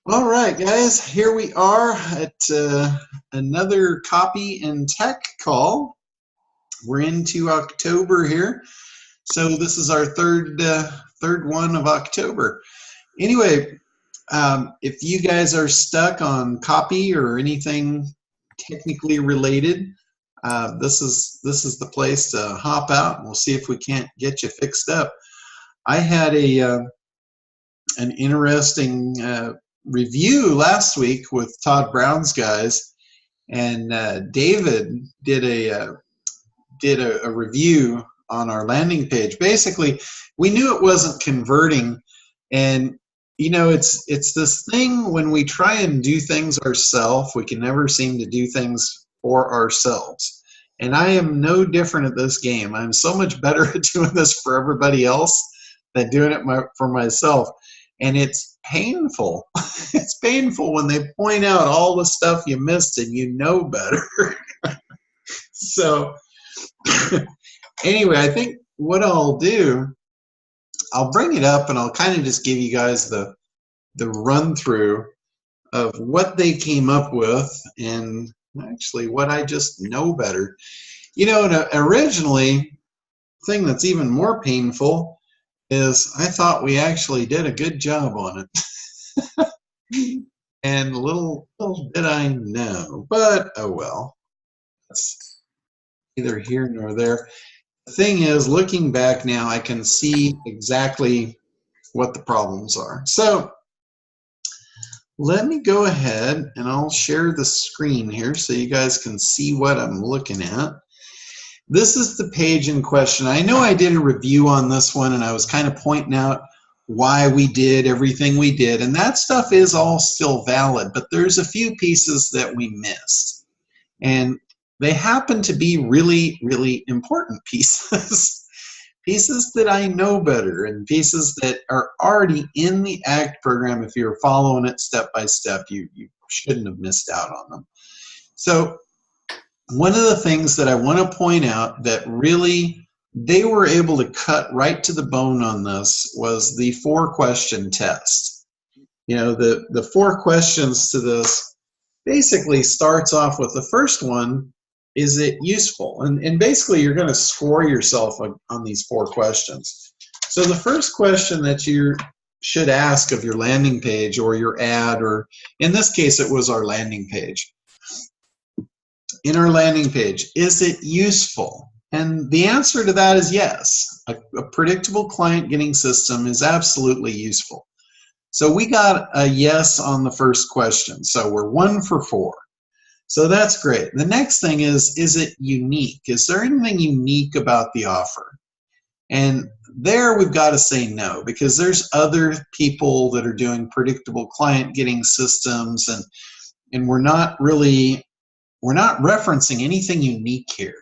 All right, guys, here we are at another copy and tech call. We're into October here, so this is our third one of October. Anyway, if you guys are stuck on copy or anything technically related, this is the place to hop out, and we'll see if we can't get you fixed up. I had an interesting review last week with Todd Brown's guys, and David did a review on our landing page. Basically, we knew it wasn't converting, and it's this thing when we try and do things ourselves, we can never seem to do things for ourselves. And I am no different at this game. I'm so much better at doing this for everybody else than doing it for myself. And it's painful. It's painful when they point out all the stuff you missed and you know better. So anyway, I think what I'll do, I'll bring it up and I'll kind of just give you guys the run through of what they came up with and actually what I just know better. And originally, the thing that's even more painful is I thought we actually did a good job on it. And little did I know, but oh well. That's neither here nor there. The thing is, looking back now, I can see exactly what the problems are. So let me go ahead and I'll share the screen here so you guys can see what I'm looking at. This is the page in question. I know I did a review on this one and I was kind of pointing out why we did everything we did, and that stuff is all still valid, but there's a few pieces that we missed. And they happen to be really, really important pieces. Pieces that I know better and pieces that are already in the ACT program. If you're following it step by step, you shouldn't have missed out on them. So one of the things that I want to point out that really they were able to cut right to the bone on this was the 4-question test. The 4 questions to this basically starts off with the first one, is it useful? And basically you're going to score yourself on these 4 questions. So the first question that you should ask of your landing page or your ad, or in this case it was our landing page. In our landing page, is it useful? And the answer to that is yes. A predictable client getting system is absolutely useful. So we got a yes on the first question. So we're 1 for 4. So that's great. The next thing is it unique? Is there anything unique about the offer? And there we've got to say no, because there's other people that are doing predictable client getting systems, and we're not referencing anything unique here.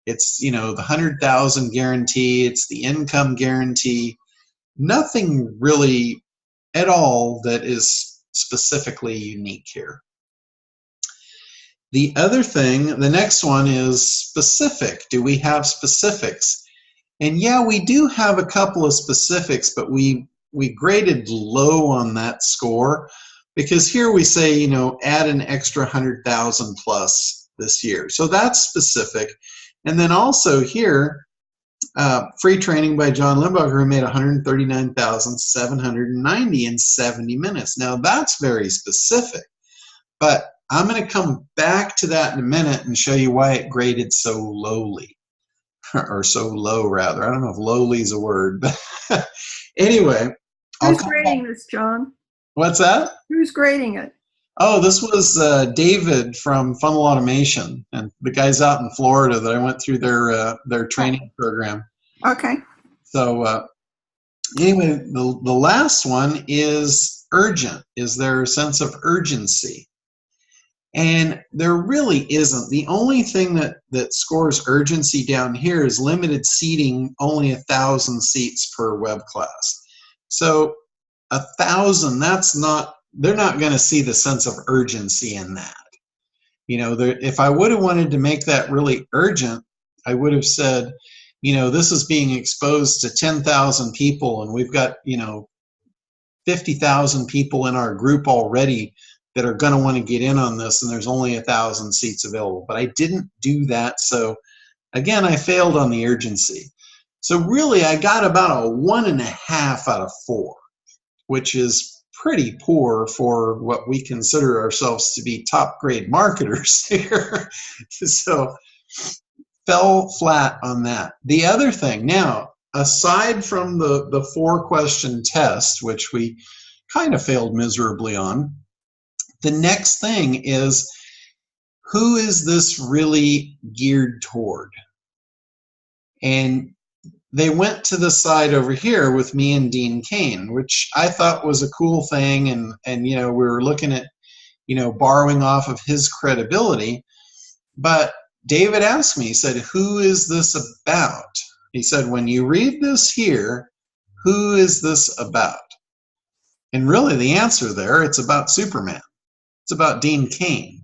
It's, the 100,000 guarantee, it's the income guarantee, nothing really at all that is specifically unique here. The other thing, the next one is specific. Do we have specifics? And yeah, we do have a couple of specifics, but we graded low on that score because here we say, add an extra 100,000 plus this year. So that's specific. And then also here, free training by John Limbacher, who made 139,790 in 70 minutes. Now that's very specific, but I'm going to come back to that in a minute and show you why it graded so lowly, or so low rather. I don't know if lowly is a word, but anyway. Who's grading this, John? What's that? Who's grading it? Oh, this was David from Funnel Automation, and the guys out in Florida that I went through their training program. Okay. So anyway, the last one is urgent. Is there a sense of urgency? And there really isn't. The only thing that scores urgency down here is limited seating, only 1,000 seats per web class. So 1,000, they're not going to see the sense of urgency in that. If I would have wanted to make that really urgent, I would have said, this is being exposed to 10,000 people and we've got, 50,000 people in our group already that are going to want to get in on this, and there's only 1,000 seats available. But I didn't do that, so again, I failed on the urgency. So really, I got about a 1.5 out of 4, which is pretty poor for what we consider ourselves to be top grade marketers here. So fell flat on that. The other thing, now, aside from the 4-question test, which we kind of failed miserably on, the next thing is, who is this really geared toward? And they went to the side over here with me and Dean Cain, which I thought was a cool thing, and you know, we were looking at, you know, borrowing off of his credibility. But David asked me, he said, who is this about? He said, when you read this here, who is this about? And really the answer there, it's about Superman. It's about Dean Cain.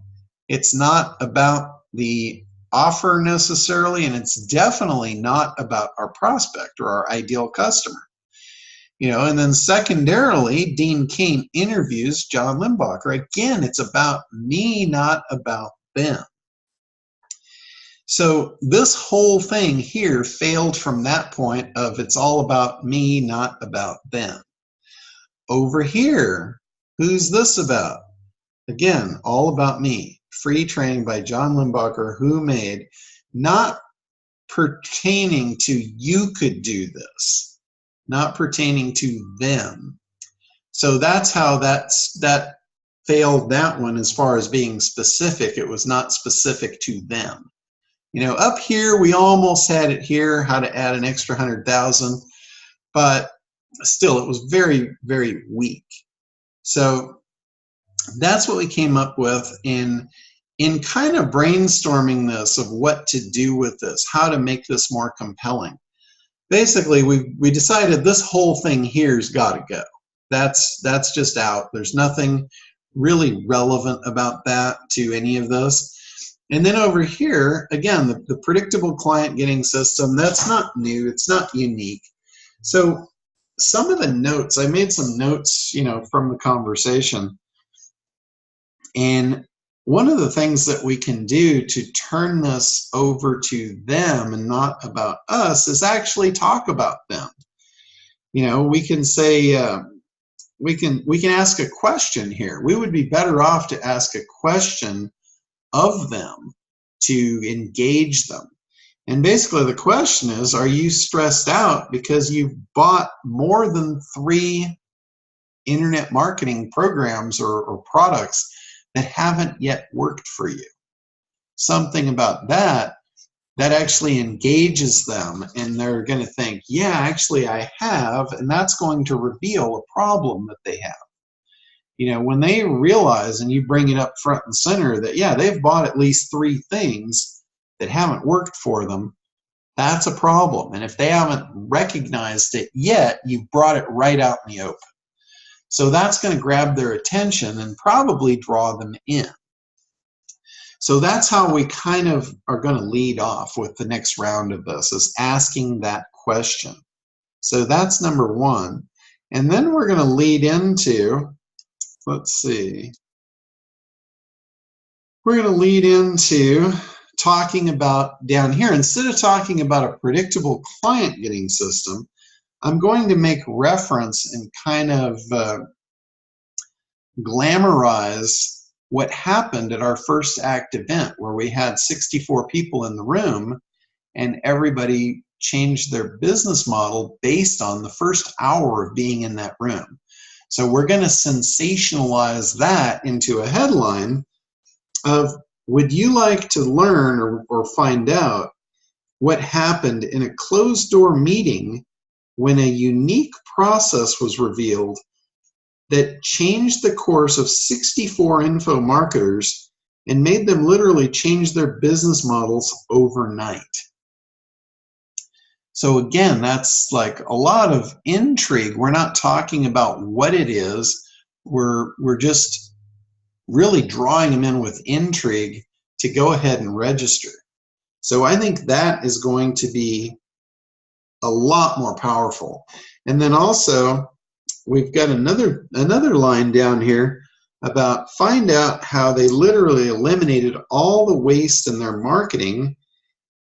It's not about the offer necessarily, and it's definitely not about our prospect or our ideal customer. You know, and then secondarily, Dean Cain interviews John Limbacher. Again, it's about me, not about them. So this whole thing here failed from that point of it's all about me, not about them. Over here, who's this about? Again, all about me. Free training by John Limbacher, who made, not pertaining to you could do this, not pertaining to them. So that's how that failed, that one, as far as being specific. It was not specific to them. You know, up here, we almost had it here, how to add an extra 100,000, but still it was very, very weak. So that's what we came up with in kind of brainstorming this of what to do with this, how to make this more compelling. Basically, we decided this whole thing here's got to go. That's just out. There's nothing really relevant about that to any of this. And then over here, again, the predictable client getting system, that's not new, it's not unique. So some of the notes, I made some notes, you know, from the conversation. And one of the things that we can do to turn this over to them and not about us is actually talk about them. You know, we can say, we can ask a question here. We would be better off to ask a question of them to engage them. And basically the question is, are you stressed out because you've bought more than 3 internet marketing programs or products that haven't yet worked for you? Something about that actually engages them, and they're going to think, yeah, actually I have, and that's going to reveal a problem that they have. You know, when they realize, and you bring it up front and center, that, yeah, they've bought at least 3 things that haven't worked for them, that's a problem. And if they haven't recognized it yet, you've brought it right out in the open. So that's going to grab their attention and probably draw them in. So that's how we kind of are going to lead off with the next round of this, is asking that question. So that's number 1. And then we're going to lead into, let's see, we're going to lead into talking about down here, instead of talking about a predictable client getting system, I'm going to make reference and kind of glamorize what happened at our first ACT event, where we had 64 people in the room and everybody changed their business model based on the first hour of being in that room. So we're going to sensationalize that into a headline of, would you like to learn or find out what happened in a closed door meeting when a unique process was revealed that changed the course of 64 info marketers and made them literally change their business models overnight? So again, that's like a lot of intrigue. We're not talking about what it is. We're just really drawing them in with intrigue to go ahead and register. So I think that is going to be a lot more powerful. And then also, we've got another line down here about find out how they literally eliminated all the waste in their marketing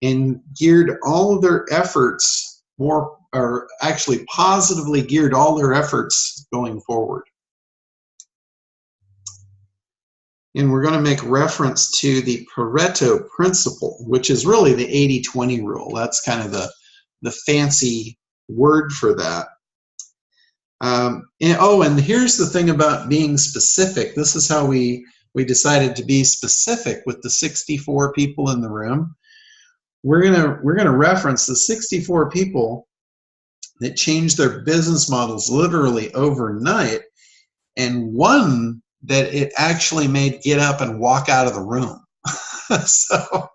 and geared all of their efforts more, or actually positively geared all their efforts going forward. And we're going to make reference to the Pareto principle, which is really the 80-20 rule. That's kind of the fancy word for that. And here's the thing about being specific. This is how we decided to be specific with the 64 people in the room. We're gonna reference the 64 people that changed their business models literally overnight, and one that it actually made get up and walk out of the room. So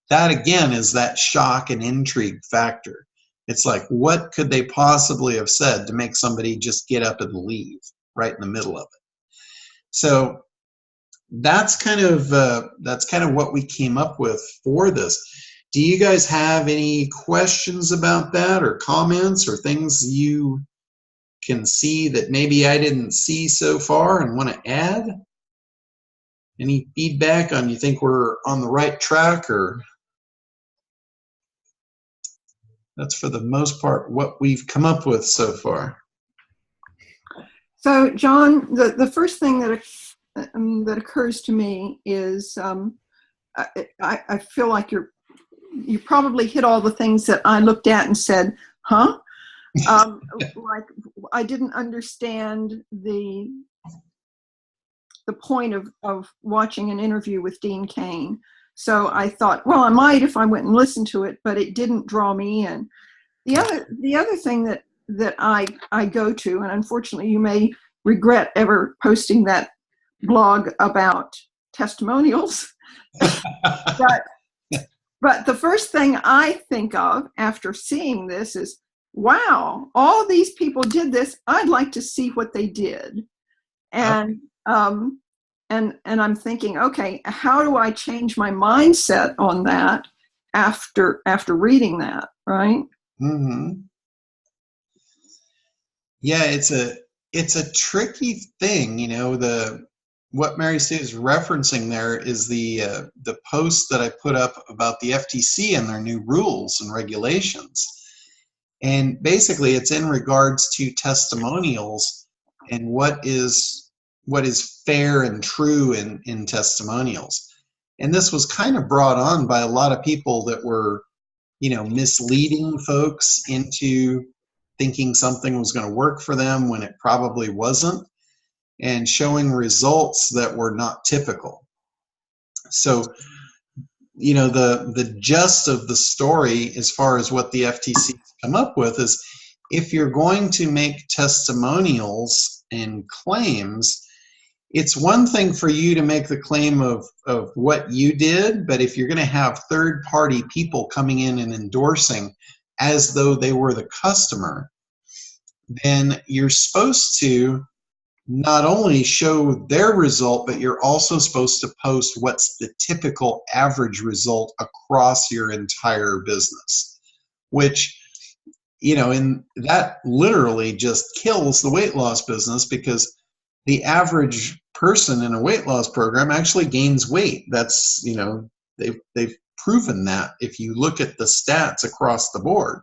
that again is that shock and intrigue factor. It's like, what could they possibly have said to make somebody just get up and leave right in the middle of it? So that's kind of what we came up with for this. Do you guys have any questions about that, or comments, or things you can see that maybe I didn't see so far and want to add? Any feedback on you think we're on the right track, or that's for the most part what we've come up with so far? So, John, the first thing that occurs to me is I feel like you probably hit all the things that I looked at and said, huh? Like I didn't understand the point of watching an interview with Dean Cain. So I thought, well, I might if I went and listened to it, but it didn't draw me in. The other thing that I go to, and unfortunately you may regret ever posting that blog about testimonials, but the first thing I think of after seeing this is, wow, all these people did this. I'd like to see what they did. And I'm thinking, okay, how do I change my mindset on that after reading that, right? Mm-hmm. Yeah, it's a tricky thing, you know. What Mary Sue is referencing there is the post that I put up about the FTC and their new rules and regulations. And basically it's in regards to testimonials and what is fair and true in testimonials. And this was kind of brought on by a lot of people that were, you know, misleading folks into thinking something was going to work for them when it probably wasn't, and showing results that were not typical. So, you know, the gist of the story as far as what the FTC has come up with is, if you're going to make testimonials and claims, it's one thing for you to make the claim of what you did, but if you're going to have third-party people coming in and endorsing as though they were the customer, then you're supposed to not only show their result, but you're also supposed to post what's the typical average result across your entire business, which, you know, and that literally just kills the weight loss business, because the average person in a weight loss program actually gains weight. That's, you know, they've proven that if you look at the stats across the board.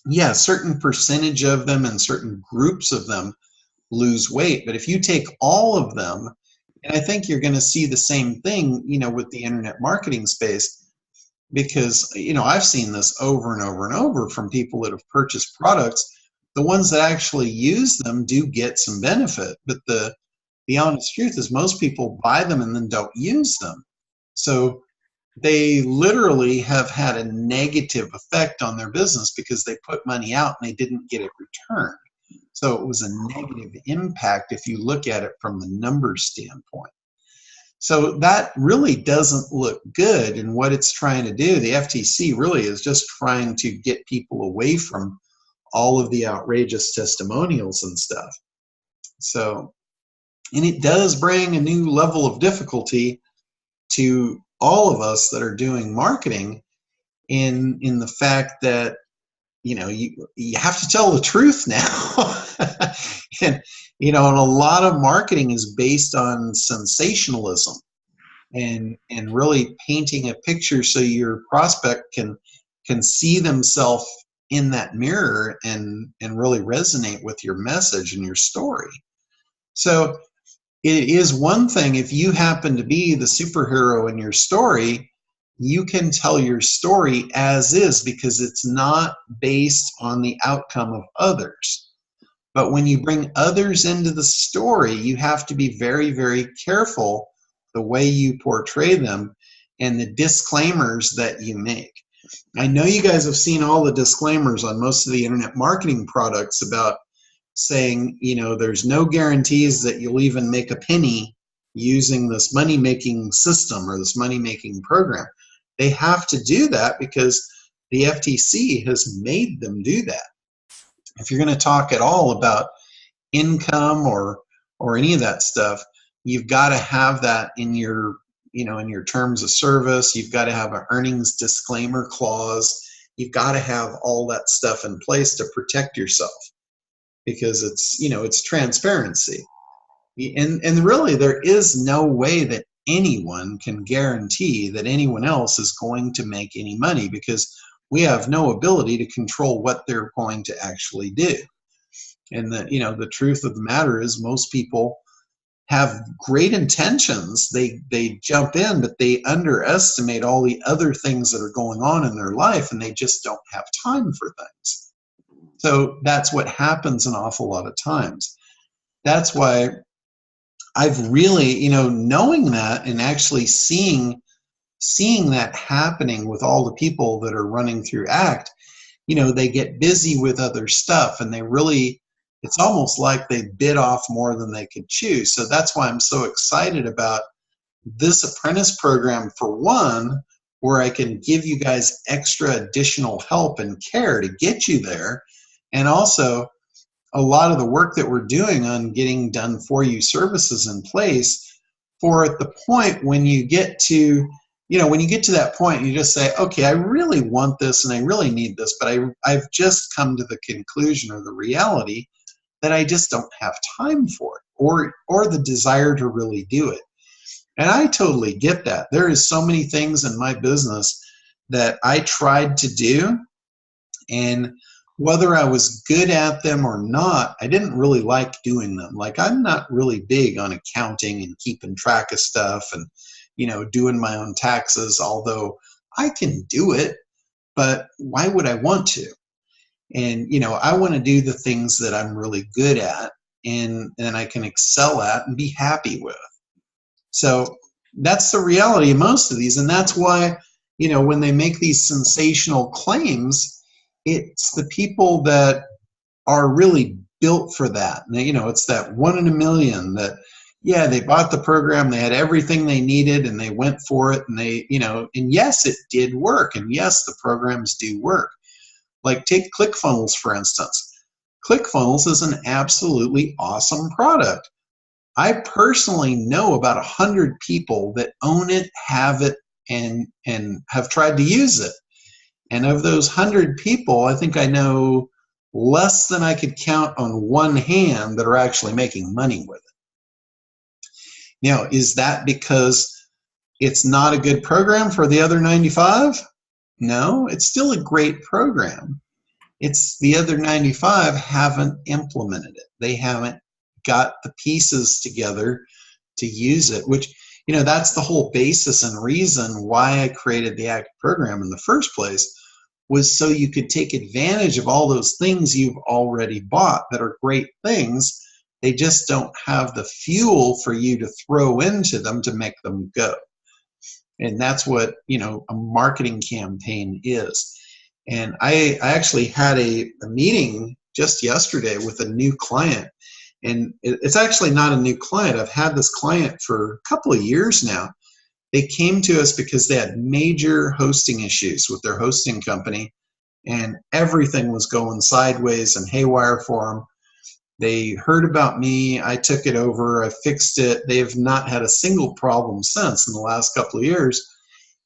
Yeah, a certain percentage of them and certain groups of them lose weight, but if you take all of them, and I think you're going to see the same thing, you know, with the internet marketing space, because, you know, I've seen this over and over and over from people that have purchased products. The ones that actually use them do get some benefit, but the honest truth is most people buy them and then don't use them. So they literally have had a negative effect on their business because they put money out and they didn't get it returned. So it was a negative impact if you look at it from the numbers standpoint. So that really doesn't look good in what it's trying to do. The FTC really is just trying to get people away from all of the outrageous testimonials and stuff. So, and it does bring a new level of difficulty to all of us that are doing marketing in the fact that, you have to tell the truth now. And, and a lot of marketing is based on sensationalism and really painting a picture so your prospect can see themselves in that mirror and really resonate with your message and your story. So it is one thing if you happen to be the superhero in your story, you can tell your story as is because it's not based on the outcome of others. But when you bring others into the story, you have to be very, very careful the way you portray them and the disclaimers that you make. I know you guys have seen all the disclaimers on most of the internet marketing products about saying, there's no guarantees that you'll even make a penny using this money-making system or this money-making program. They have to do that because the FTC has made them do that. If you're going to talk at all about income or any of that stuff, you've got to have that in your terms of service. You've got to have an earnings disclaimer clause. You've got to have all that stuff in place to protect yourself because it's transparency. And really there is no way that anyone can guarantee that anyone else is going to make any money because we have no ability to control what they're going to actually do. And the truth of the matter is most people have great intentions. They jump in, but they underestimate all the other things that are going on in their life and they just don't have time for things. So that's what happens an awful lot of times. That's why I've really, knowing that and actually seeing that happening with all the people that are running through ACT, they get busy with other stuff and it's almost like they bit off more than they could chew. So that's why I'm so excited about this apprentice program, for one, where I can give you guys extra additional help and care to get you there. And also a lot of the work that we're doing on getting done for you services in place for at the point when you get to, that point, you just say, okay, I really want this and I really need this, but I've just come to the conclusion or the reality that I just don't have time for it or the desire to really do it. And I totally get that. There is so many things in my business that I tried to do, and whether I was good at them or not, I didn't really like doing them. Like, I'm not really big on accounting and keeping track of stuff and, doing my own taxes, although I can do it, but why would I want to? And, I want to do the things that I'm really good at and I can excel at and be happy with. So that's the reality of most of these. And that's why, when they make these sensational claims, it's the people that are really built for that. And, it's that 1 in a million that, yeah, they bought the program, they had everything they needed and they went for it and they, and yes, it did work. And yes, the programs do work. Like take ClickFunnels, for instance. ClickFunnels is an absolutely awesome product. I personally know about 100 people that own it, have it, and have tried to use it. And of those 100 people, I think I know less than I could count on one hand that are actually making money with it. Now, is that because it's not a good program for the other 95? No, it's still a great program. It's the other 95 haven't implemented it. They haven't got the pieces together to use it, which, that's the whole basis and reason why I created the ACT program in the first place, was so you could take advantage of all those things you've already bought that are great things. They just don't have the fuel for you to throw into them to make them go. And that's what, a marketing campaign is. And I actually had a meeting just yesterday with a new client. And it's actually not a new client. I've had this client for a couple of years now. They came to us because they had major hosting issues with their hosting company, and everything was going sideways and haywire for them. They heard about me. I took it over. I fixed it. They have not had a single problem since in the last couple of years.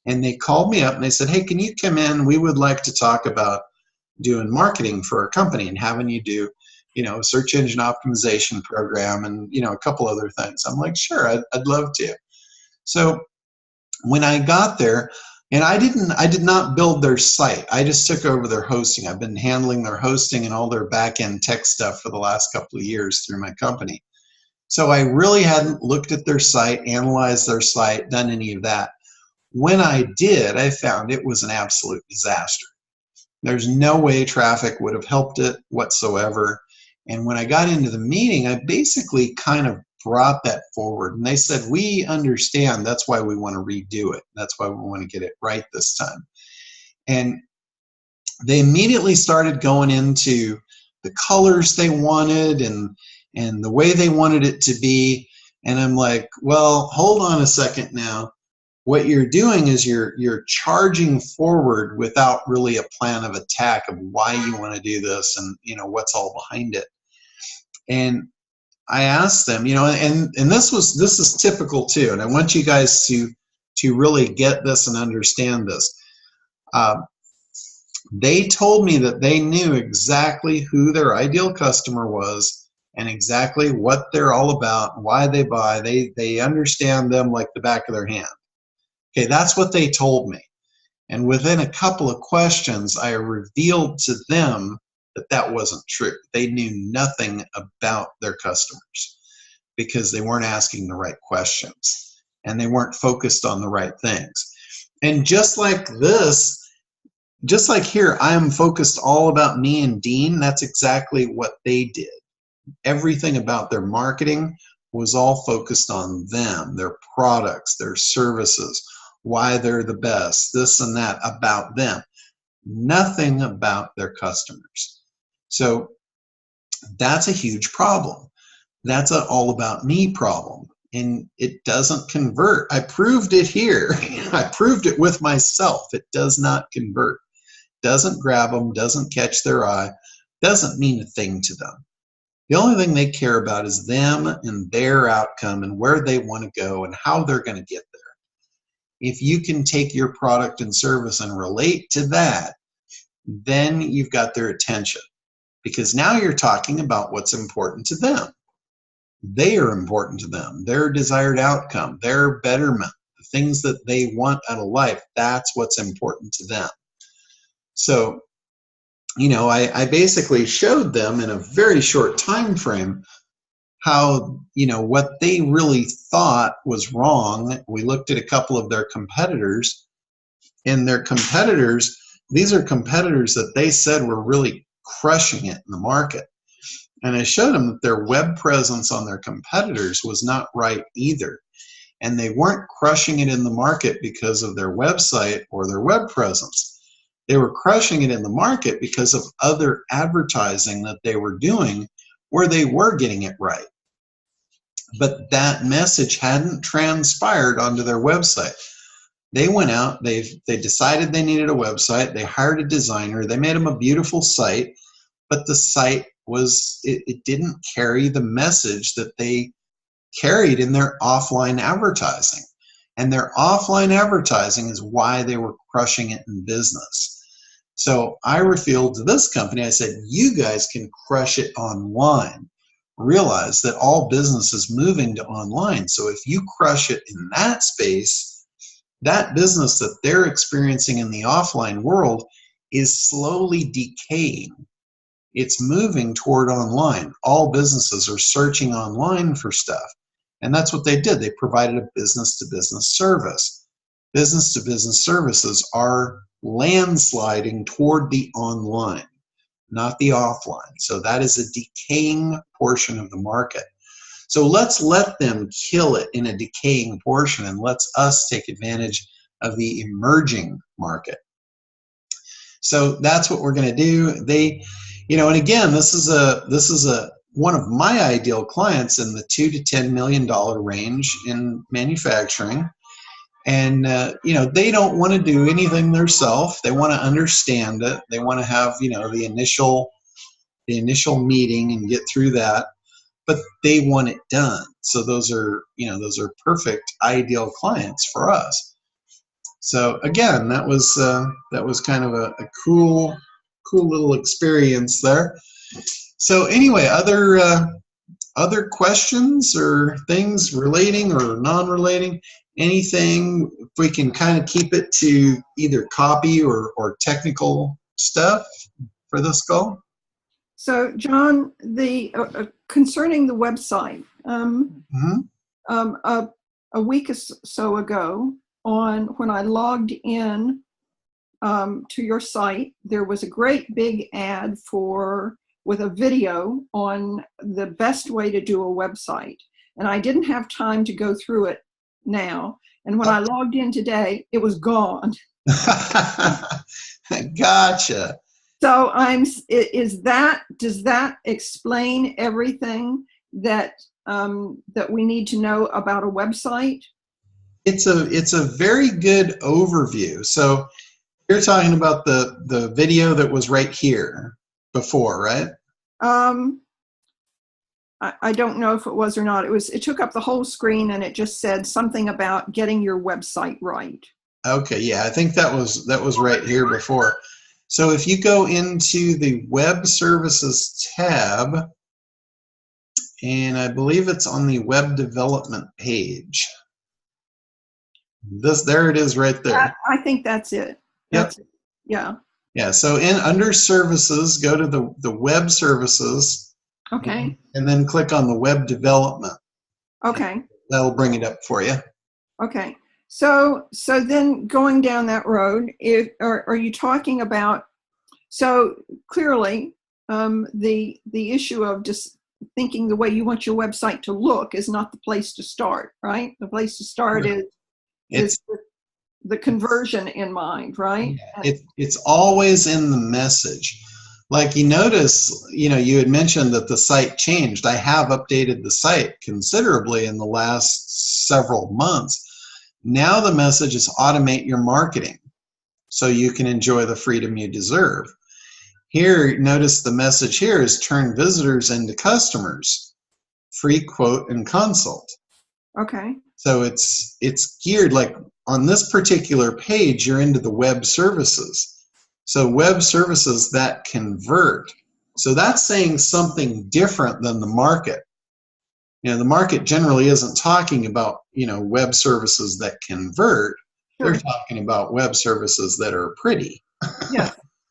And they called me up and they said, hey, can you come in? We would like to talk about doing marketing for a company and having you do, a search engine optimization program and, a couple other things. I'm like, sure, I'd love to. So when I got there, and I did not build their site. I just took over their hosting. I've been handling their hosting and all their back-end tech stuff for the last couple of years through my company. So I really hadn't looked at their site, analyzed their site, done any of that. When I did, I found it was an absolute disaster. There's no way traffic would have helped it whatsoever. And when I got into the meeting, I basically kind of brought that forward. And they said, we understand. That's why we want to redo it. That's why we want to get it right this time. And they immediately started going into the colors they wanted and the way they wanted it to be. And I'm like, well, hold on a second now. What you're doing is you're charging forward without really a plan of attack of why you want to do this and what's all behind it. And I asked them, and this is typical too, and I want you guys to really get this and understand this. They told me that they knew exactly who their ideal customer was and exactly what they're all about, why they buy. They understand them like the back of their hand. Okay, that's what they told me. And within a couple of questions, I revealed to them that that wasn't true. They knew nothing about their customers because they weren't asking the right questions and they weren't focused on the right things. And just like this, just like here, I am focused all about me and Dean. That's exactly what they did. Everything about their marketing was all focused on them, their products, their services, why they're the best, this and that about them. Nothing about their customers. So that's a huge problem. That's an all about me problem. And it doesn't convert. I proved it here. I proved it with myself. It does not convert. Doesn't grab them, doesn't catch their eye, doesn't mean a thing to them. The only thing they care about is them and their outcome and where they want to go and how they're going to get there. If you can take your product and service and relate to that, then you've got their attention. Because now you're talking about what's important to them. They are important to them. Their desired outcome, their betterment, the things that they want out of life, that's what's important to them. So, I basically showed them in a very short time frame how, what they really thought was wrong. We looked at a couple of their competitors, and their competitors, these are competitors that they said were really crushing it in the market. And I showed them that their web presence on their competitors was not right either. And they weren't crushing it in the market because of their website or their web presence. They were crushing it in the market because of other advertising that they were doing where they were getting it right. But that message hadn't transpired onto their website. They went out, they decided they needed a website, they hired a designer, they made them a beautiful site, but the site it didn't carry the message that they carried in their offline advertising. And their offline advertising is why they were crushing it in business. So I revealed to this company, I said, you guys can crush it online. Realize that all business is moving to online. So if you crush it in that space, that business that they're experiencing in the offline world is slowly decaying. It's moving toward online. All businesses are searching online for stuff. And that's what they did. They provided a business-to-business service. Business-to-business services are landsliding toward the online, not the offline. So that is a decaying portion of the market. So let's let them kill it in a decaying portion, and let's us take advantage of the emerging market. So that's what we're going to do. They, and again, this is one of my ideal clients in the $2 to $10 million range in manufacturing. And, they don't want to do anything themselves. They want to understand it. They want to have, the initial meeting and get through that, but they want it done. So those are perfect ideal clients for us. So again, that was kind of a cool cool little experience there. So anyway, other questions or things relating or non-relating? Anything, if we can kind of keep it to either copy or technical stuff for this call? So, John, the concerning the website, a week or so ago, when I logged in to your site, there was a great big ad with a video on the best way to do a website. And I didn't have time to go through it now. And when I logged in today, it was gone. Gotcha. So does that explain everything that we need to know about a website? It's a very good overview. So you're talking about the video that was right here before, right? I don't know if it was or not. It took up the whole screen, and it just said something about getting your website right. Okay, yeah, I think that was right here before. So if you go into the Web Services tab, and I believe it's on the Web Development page. There it is right there. I think that's it. That's it. Yeah. Yeah, so under Services, go to the Web Services. Okay. And then click on the Web Development. Okay. That'll bring it up for you. Okay. So then going down that road, are you talking about, so clearly the issue of just thinking the way you want your website to look is not the place to start, right? The place to start is the conversion in mind, right? It's always in the message. Like you notice, you had mentioned that the site changed. I have updated the site considerably in the last several months. Now the message is automate your marketing so you can enjoy the freedom you deserve. Here, notice the message here is turn visitors into customers, free quote and consult. Okay. So it's geared, like on this particular page, you're into the web services. So web services that convert. So that's saying something different than the market. The market generally isn't talking about, web services that convert. Sure. They're talking about web services that are pretty.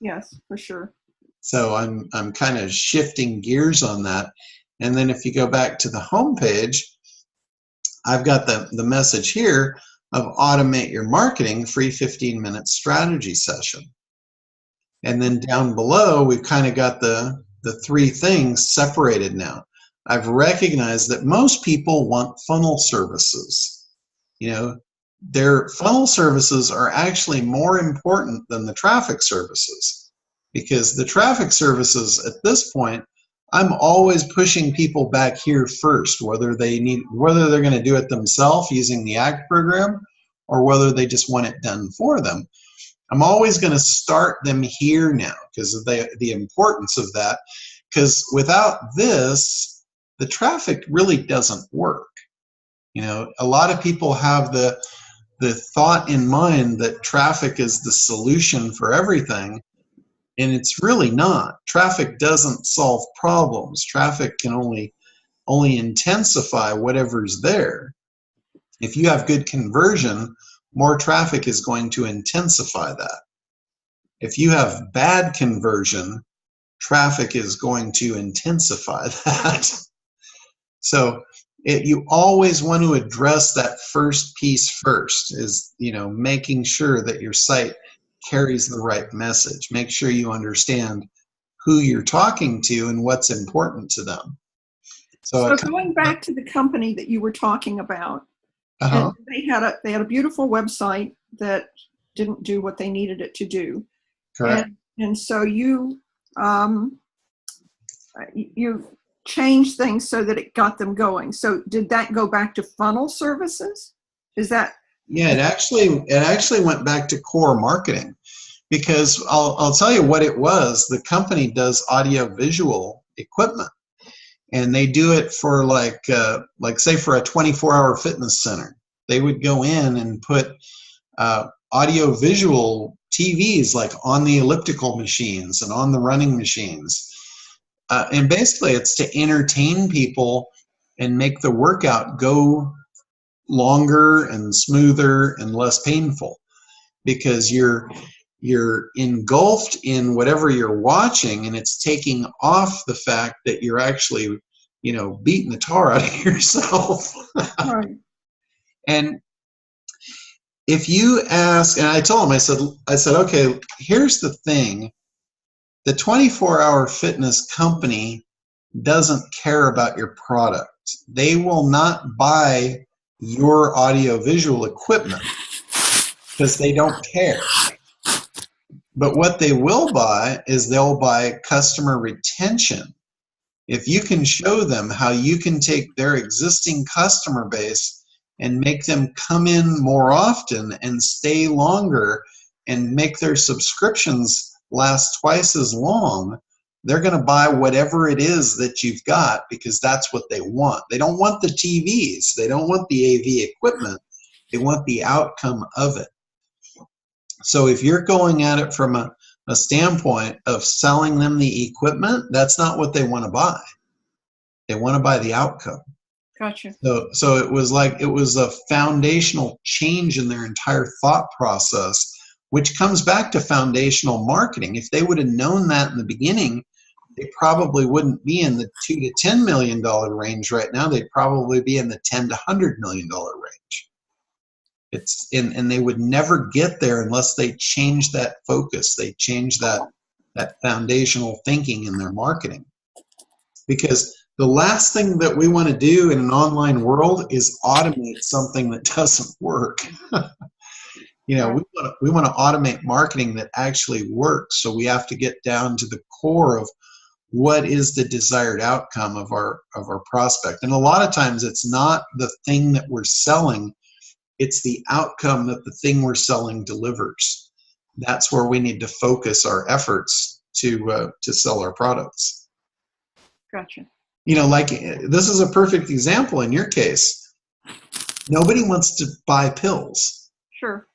Yes, for sure. So I'm kind of shifting gears on that. And then if you go back to the home page, I've got the message here of automate your marketing, free 15-minute strategy session. And then down below, we've kind of got the three things separated now. I've recognized that most people want funnel services. Their funnel services are actually more important than the traffic services, because the traffic services at this point, I'm always pushing people back here first, whether they're going to do it themselves using the ACT program or whether they just want it done for them. I'm always going to start them here now because of the importance of that, because without this, the traffic really doesn't work. A lot of people have the thought in mind that traffic is the solution for everything, and it's really not. Traffic doesn't solve problems. Traffic can only intensify whatever's there. If you have good conversion, more traffic is going to intensify that. If you have bad conversion, traffic is going to intensify that. So you always want to address that first piece first, is making sure that your site carries the right message. Make sure you understand who you're talking to and what's important to them. So going back to the company that you were talking about, and they had a beautiful website that didn't do what they needed it to do. Correct. And so you changed things so that it got them going. So did that go back to funnel services? Is that? Yeah, it actually went back to core marketing, because I'll tell you what it was. The company does audio visual equipment, and they do it for like say for a 24-hour fitness center. They would go in and put audio-visual TVs, like on the elliptical machines and on the running machines. And basically, it's to entertain people and make the workout go longer and smoother and less painful, because you're engulfed in whatever you're watching, and it's taking off the fact that you're actually, beating the tar out of yourself. Right. And if you ask, and I told him, I said, okay, here's the thing. The 24-hour fitness company doesn't care about your product. They will not buy your audio-visual equipment because they don't care. But what they will buy is they'll buy customer retention. If you can show them how you can take their existing customer base and make them come in more often and stay longer and make their subscriptions last twice as long, they're going to buy whatever it is that you've got, because that's what they want. They don't want the TVs. They don't want the AV equipment. They want the outcome of it. So if you're going at it from a standpoint of selling them the equipment, that's not what they want to buy. They want to buy the outcome. Gotcha. So it was a foundational change in their entire thought process, which comes back to foundational marketing. If they would have known that in the beginning, they probably wouldn't be in the $2 to $10 million range right now. They'd probably be in the $10 to $100 million range. And they would never get there unless they change that focus. They change that foundational thinking in their marketing. Because the last thing that we want to do in an online world is automate something that doesn't work. We want to automate marketing that actually works. So we have to get down to the core of what is the desired outcome of our prospect. And a lot of times it's not the thing that we're selling. It's the outcome that the thing we're selling delivers. That's where we need to focus our efforts to sell our products. Gotcha. Like this is a perfect example in your case. Nobody wants to buy pills. Sure.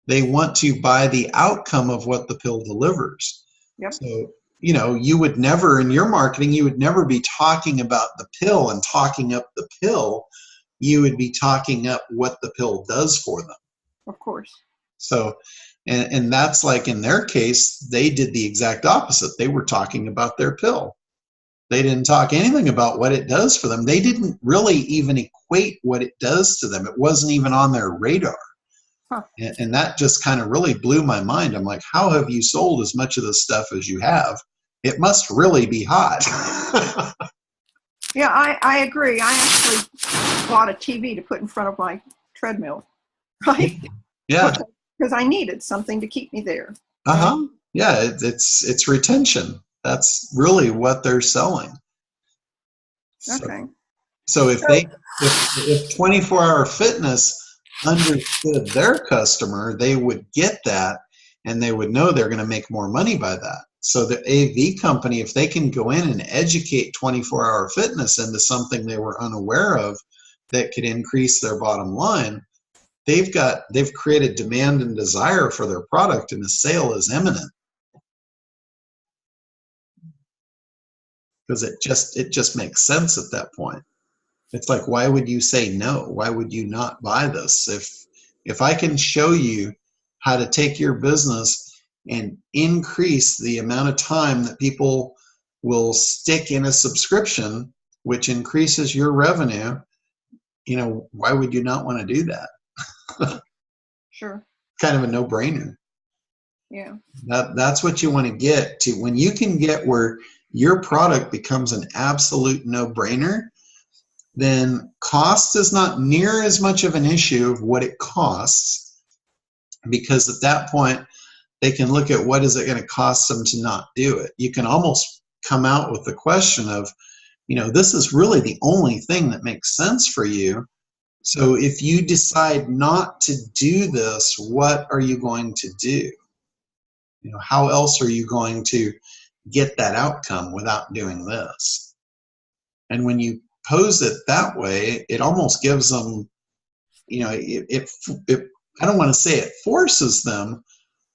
They want to buy the outcome of what the pill delivers. Yep. So, you would never, in your marketing, you would never be talking about the pill and talking up the pill. You would be talking up what the pill does for them. Of course. So, and that's like in their case, they did the exact opposite. They were talking about their pill. They didn't talk anything about what it does for them. They didn't really even equate what it does to them. It wasn't even on their radar. Huh. And that just kind of really blew my mind. I'm like, how have you sold as much of this stuff as you have? It must really be hot. Yeah, I agree. I actually bought a TV to put in front of my treadmill, right? Yeah. Because I needed something to keep me there. Uh-huh. Yeah, it's retention. That's really what they're selling. Okay. So if 24-hour fitness understood their customer, they would get that, and they would know they're going to make more money by that. So the AV company, if they can go in and educate 24-hour fitness into something they were unaware of that could increase their bottom line, they've created demand and desire for their product, and the sale is imminent. Because it just makes sense at that point. It's like, why would you say no? Why would you not buy this? If I can show you how to take your business and increase the amount of time that people will stick in a subscription, which increases your revenue, why would you not want to do that? Sure. Kind of a no-brainer. Yeah. That's what you want to get to. When you can get where your product becomes an absolute no-brainer, then cost is not near as much of an issue of what it costs, because at that point they can look at what is it going to cost them to not do it. You can almost come out with the question of, this is really the only thing that makes sense for you. So if you decide not to do this, what are you going to do? How else are you going to get that outcome without doing this? And when you pose it that way, it almost gives them, it I don't want to say it forces them,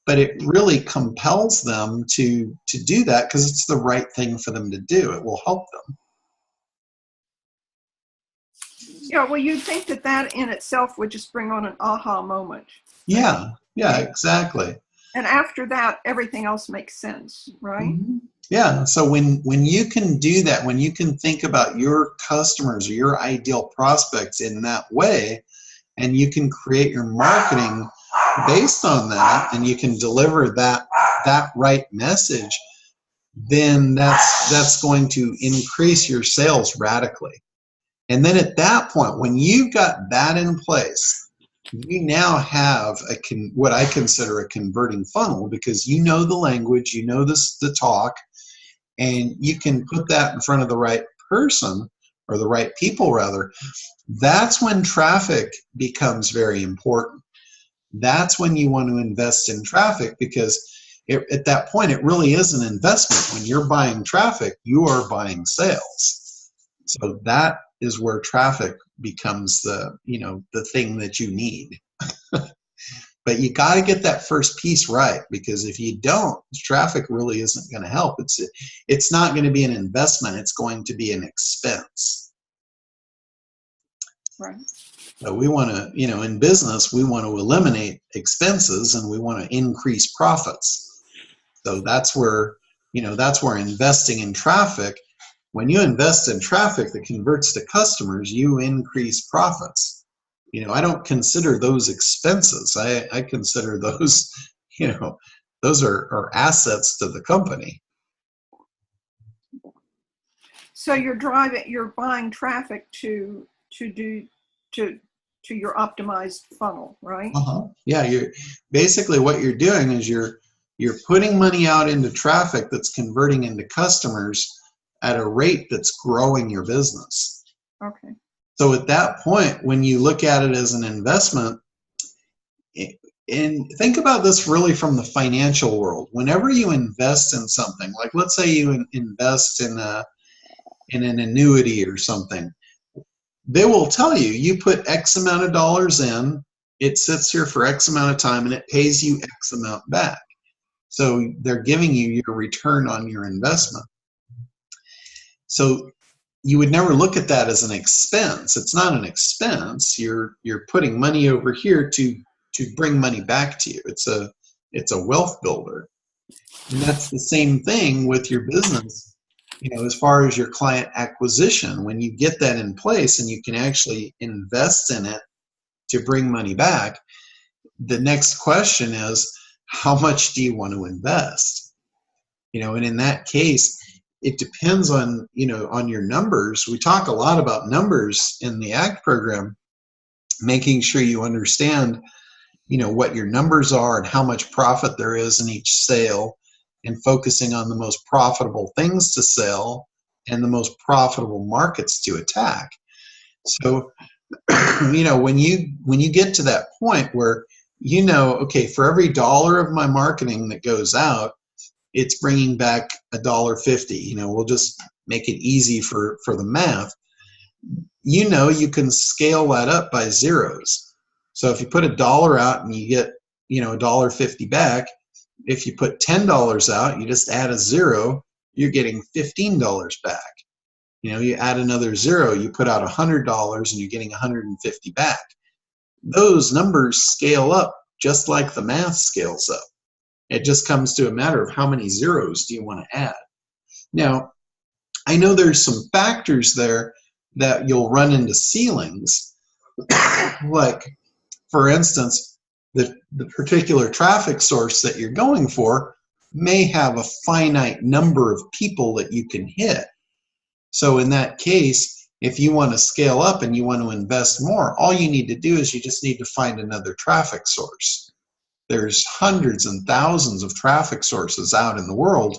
but it really compels them to do that because it's the right thing for them to do. It will help them. Yeah, well, you'd think that that in itself would just bring on an aha moment. Yeah, yeah, exactly. And after that, everything else makes sense, right? Mm-hmm. Yeah, so when you can do that, when you can think about your customers or your ideal prospects in that way, and you can create your marketing based on that, and you can deliver that right message, then that's going to increase your sales radically. And then at that point, when you've got that in place, you now have what I consider a converting funnel, because you know the language, you know the talk, and you can put that in front of the right person, or the right people rather. That's when traffic becomes very important. That's when you want to invest in traffic, because at that point it really is an investment. When you're buying traffic, you are buying sales. So that is where traffic becomes the thing that you need. But you got to get that first piece right, because if you don't, traffic really isn't going to help. It's not going to be an investment. It's going to be an expense. Right. So we want to, in business, we want to eliminate expenses and we want to increase profits. So that's where investing in traffic, when you invest in traffic that converts to customers, you increase profits. I don't consider those expenses. I consider those, those are assets to the company. So you're buying traffic to your optimized funnel, right? Yeah, basically what you're doing is you're putting money out into traffic that's converting into customers at a rate that's growing your business. Okay. So at that point, when you look at it as an investment, and think about this really from the financial world. Whenever you invest in something, like let's say you invest in an annuity or something, they will tell you, you put X amount of dollars in, it sits here for X amount of time, and it pays you X amount back. So they're giving you your return on your investment. So you would never look at that as an expense. It's not an expense. You're putting money over here to bring money back to you. It's a wealth builder. And that's the same thing with your business, as far as your client acquisition. When you get that in place and you can actually invest in it to bring money back, the next question is, how much do you want to invest? And in that case, it depends on, on your numbers. We talk a lot about numbers in the ACT program, making sure you understand, what your numbers are and how much profit there is in each sale, and focusing on the most profitable things to sell and the most profitable markets to attack. So, when you get to that point where, okay, for every dollar of my marketing that goes out, it's bringing back $1.50. We'll just make it easy for the math. You can scale that up by zeros. So if you put $1 out and you get, $1.50 back, if you put $10 out, you just add a zero, you're getting $15 back. You add another zero, you put out $100 and you're getting $150 back. Those numbers scale up just like the math scales up. It just comes to a matter of how many zeros do you want to add. Now, I know there's some factors there that you'll run into ceilings. Like, for instance, the particular traffic source that you're going for may have a finite number of people that you can hit. So in that case, if you want to scale up and you want to invest more, all you need to do is you just need to find another traffic source. There's hundreds and thousands of traffic sources out in the world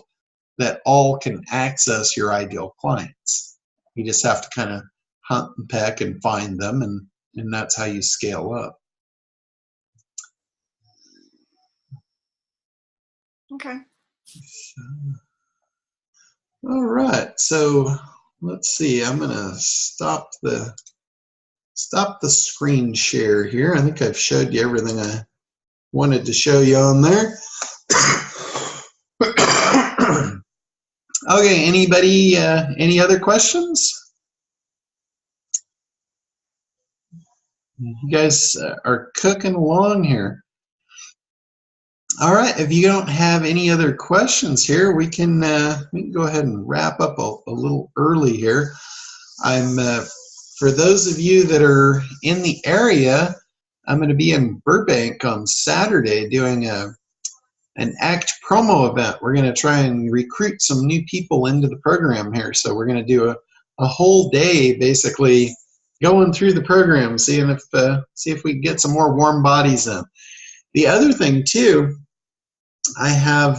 that all can access your ideal clients. You just have to kind of hunt and peck and find them, and that's how you scale up. Okay. All right, so let's see. I'm going to stop the stop the screen share here. I think I've showed you everything I wanted to show you on there. Okay, anybody, any other questions? You guys are cooking along here. All right, if you don't have any other questions here, we can go ahead and wrap up a little early here. I'm for those of you that are in the area, I'm going to be in Burbank on Saturday doing an ACT promo event. We're going to try and recruit some new people into the program here. So we're going to do a whole day basically going through the program, seeing if see if we can get some more warm bodies in. The other thing too, I have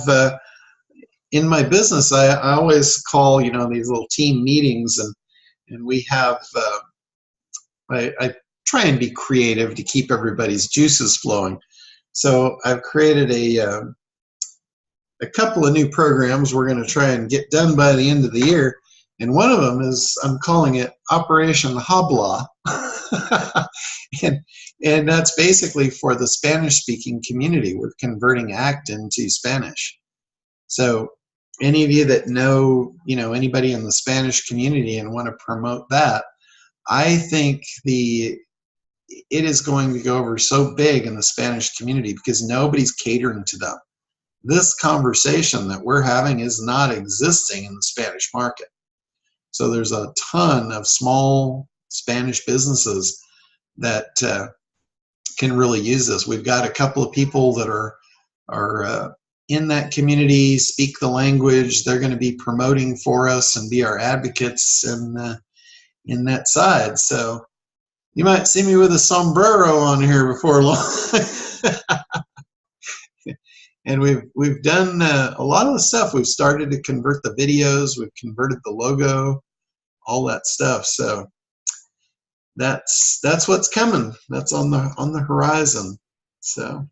in my business, I always call, you know, these little team meetings, and we have I try and be creative to keep everybody's juices flowing. So I've created a couple of new programs we're going to try and get done by the end of the year. And one of them is, I'm calling it Operation Habla. and that's basically for the Spanish-speaking community. We're converting ACT into Spanish. So any of you that know, you know, anybody in the Spanish community and want to promote that, I think it is going to go over so big in the Spanish community because nobody's catering to them. This conversation that we're having is not existing in the Spanish market. So there's a ton of small Spanish businesses that can really use this. We've got a couple of people that are in that community, speak the language. They're going to be promoting for us and be our advocates in that side. So you might see me with a sombrero on here before long. And we've done a lot of the stuff. We've started to convert the videos. We've converted the logo, all that stuff. So that's what's coming. That's on the horizon. So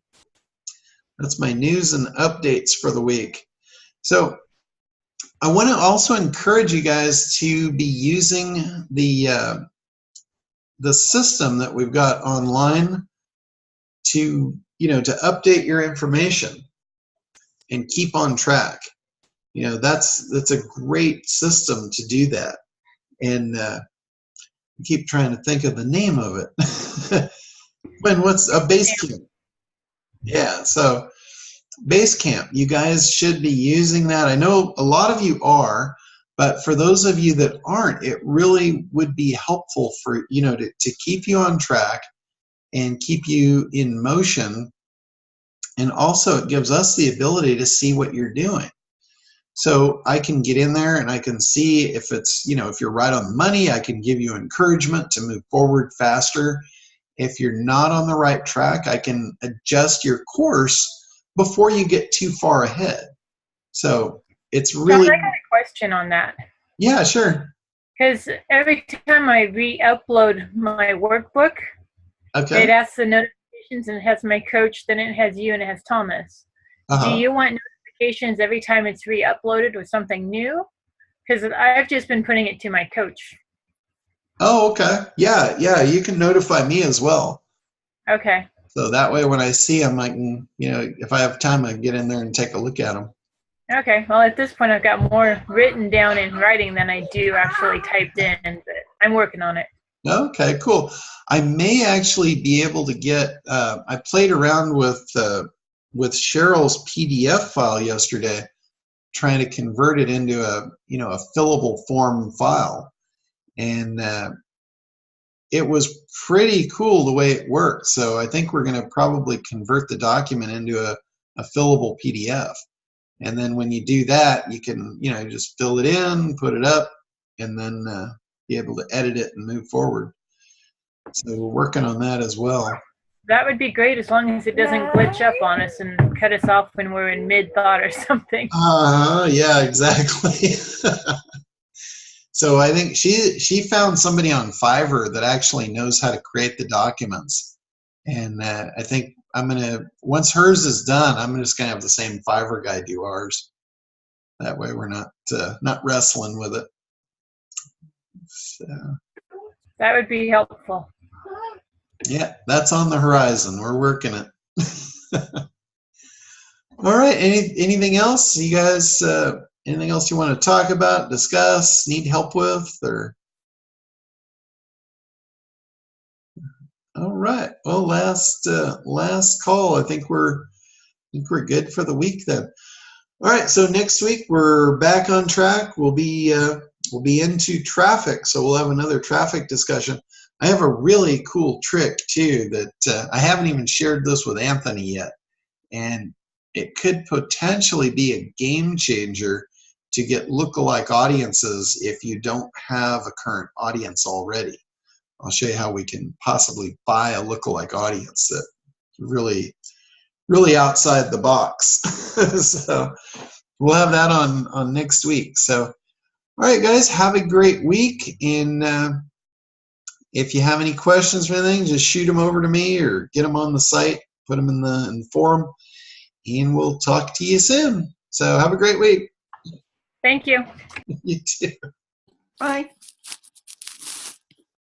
that's my news and updates for the week. So I want to also encourage you guys to be using the system that we've got online to update your information and keep on track. You know, that's a great system to do that. And I keep trying to think of the name of it. What's a Basecamp? Yeah, so Basecamp, you guys should be using that. I know a lot of you are, but for those of you that aren't, it really would be helpful for, to keep you on track and keep you in motion. And also it gives us the ability to see what you're doing. So I can get in there and I can see if it's, if you're right on the money, I can give you encouragement to move forward faster. If you're not on the right track, I can adjust your course before you get too far ahead. So it's really... John, I got a question on that. Yeah, sure. Because every time I re-upload my workbook, okay, it asks the notifications and it has my coach, then it has you and it has Thomas. Do you want notifications every time it's re-uploaded with something new? Because I've just been putting it to my coach. Oh, okay. Yeah, you can notify me as well. Okay. So that way when I see them, I can, if I have time, I can get in there and take a look at them. Okay. Well, at this point, I've got more written down in writing than I do actually typed in, but I'm working on it. Okay, cool. I may actually be able to get, I played around with Cheryl's PDF file yesterday, trying to convert it into a fillable form file. And it was pretty cool the way it worked. So I think we're going to probably convert the document into a fillable PDF. And then when you do that, you can, just fill it in, put it up, and then be able to edit it and move forward. So we're working on that as well. That would be great as long as it doesn't glitch up on us and cut us off when we're in mid-thought or something. Yeah, exactly. So I think she found somebody on Fiverr that actually knows how to create the documents. And I think once hers is done, I'm just going to have the same Fiverr guy do ours. That way we're not wrestling with it. So. That would be helpful. Yeah, that's on the horizon. We're working it. All right. Anything else? You guys, anything else you want to talk about, discuss, need help with, or? All right. Well, last call. I think we're good for the week then. All right. So next week we're back on track. We'll be into traffic, so we'll have another traffic discussion. I have a really cool trick too that I haven't even shared this with Anthony yet, and it could potentially be a game changer to get lookalike audiences if you don't have a current audience already. I'll show you how we can possibly buy a lookalike audience that really outside the box. So we'll have that on next week. So all right, guys, have a great week. And if you have any questions or anything, just shoot them over to me or get them on the site, put them in the forum, and we'll talk to you soon. So have a great week. Thank you. You too. Bye.